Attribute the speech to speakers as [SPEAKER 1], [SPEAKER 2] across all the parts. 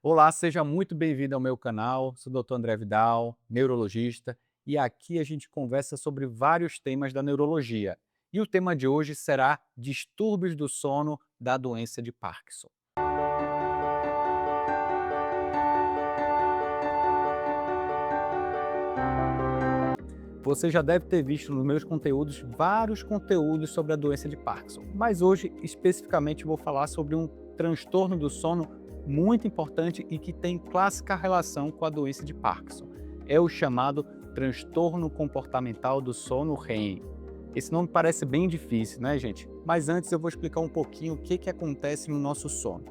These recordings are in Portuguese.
[SPEAKER 1] Olá, seja muito bem-vindo ao meu canal. Sou o Dr. André Vidal, neurologista, e aqui a gente conversa sobre vários temas da neurologia. E o tema de hoje será distúrbios do sono da doença de Parkinson. Você já deve ter visto nos meus conteúdos vários conteúdos sobre a doença de Parkinson, mas hoje especificamente vou falar sobre um transtorno do sono muito importante e que tem clássica relação com a doença de Parkinson. É o chamado transtorno comportamental do sono REM. Esse nome parece bem difícil, né, gente? Mas antes eu vou explicar um pouquinho o que acontece no nosso sono.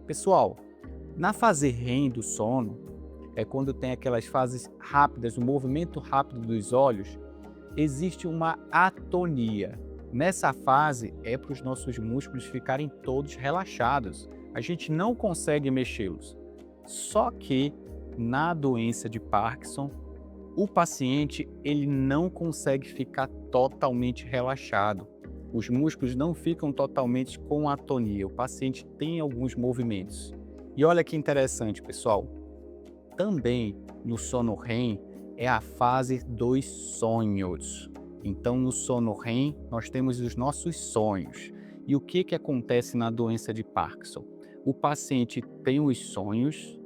[SPEAKER 1] Pessoal, na fase REM do sono, é quando tem aquelas fases rápidas, o movimento rápido dos olhos, existe uma atonia. Nessa fase é para os nossos músculos ficarem todos relaxados. A gente não consegue mexê-los. Só que na doença de Parkinson, o paciente ele não consegue ficar totalmente relaxado. Os músculos não ficam totalmente com atonia. O paciente tem alguns movimentos. E olha que interessante, pessoal. Também no sono REM é a fase dos sonhos. Então, no sono REM, nós temos os nossos sonhos. E o que acontece na doença de Parkinson? O paciente tem os sonhos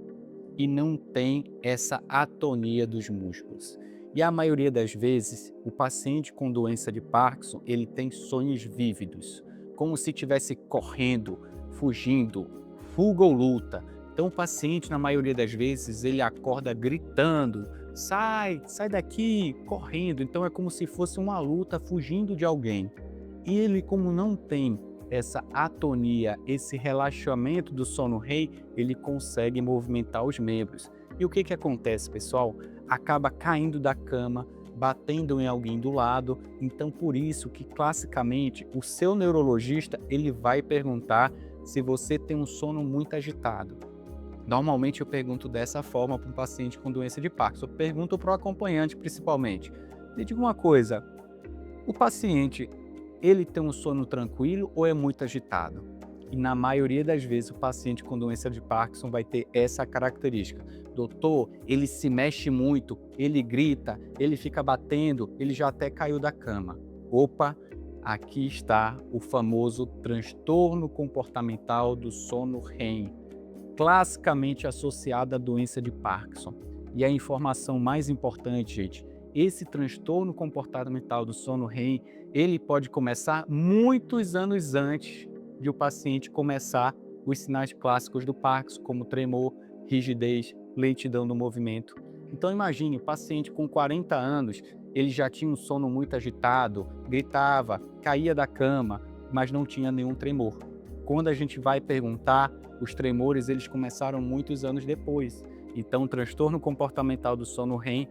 [SPEAKER 1] e não tem essa atonia dos músculos. E a maioria das vezes, o paciente com doença de Parkinson, ele tem sonhos vívidos, como se estivesse correndo, fugindo, fuga ou luta. Então o paciente, na maioria das vezes, ele acorda gritando, sai daqui, correndo. Então é como se fosse uma luta, fugindo de alguém. E ele, como não tem essa atonia, esse relaxamento do sono REM, ele consegue movimentar os membros. E o que acontece, pessoal? Acaba caindo da cama, batendo em alguém do lado. Então, por isso que, classicamente, o seu neurologista ele vai perguntar se você tem um sono muito agitado. Normalmente eu pergunto dessa forma para um paciente com doença de Parkinson. Eu pergunto para o acompanhante, principalmente. Me diga uma coisa, o paciente, ele tem um sono tranquilo ou é muito agitado? E na maioria das vezes o paciente com doença de Parkinson vai ter essa característica. Doutor, ele se mexe muito, ele grita, ele fica batendo, ele já até caiu da cama. Opa, aqui está o famoso transtorno comportamental do sono REM, classicamente associada à doença de Parkinson. E a informação mais importante, gente, esse transtorno comportamental do sono REM, ele pode começar muitos anos antes de o paciente começar os sinais clássicos do Parkinson, como tremor, rigidez, lentidão do movimento. Então imagine, o paciente com 40 anos, ele já tinha um sono muito agitado, gritava, caía da cama, mas não tinha nenhum tremor. Quando a gente vai perguntar, os tremores eles começaram muitos anos depois. Então, o transtorno comportamental do sono REM,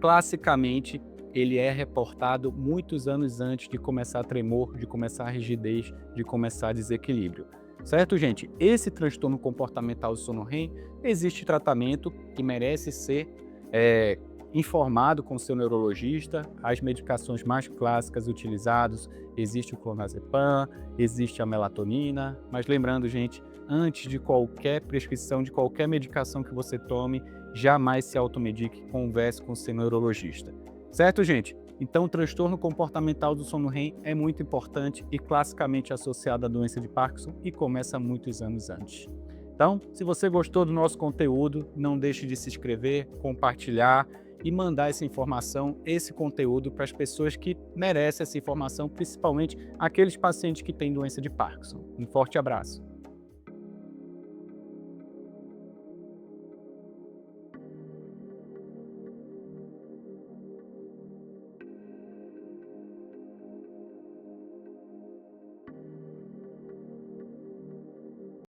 [SPEAKER 1] classicamente, ele é reportado muitos anos antes de começar tremor, de começar rigidez, de começar desequilíbrio. Certo, gente? Esse transtorno comportamental do sono REM, existe tratamento que merece ser informado com o seu neurologista. As medicações mais clássicas utilizadas, existe o clonazepam, existe a melatonina, mas lembrando, gente, antes de qualquer prescrição, de qualquer medicação que você tome, jamais se automedique, converse com o seu neurologista. Certo, gente? Então, o transtorno comportamental do sono REM é muito importante e classicamente associado à doença de Parkinson e começa muitos anos antes. Então, se você gostou do nosso conteúdo, não deixe de se inscrever, compartilhar e mandar essa informação, esse conteúdo para as pessoas que merecem essa informação, principalmente aqueles pacientes que têm doença de Parkinson. Um forte abraço.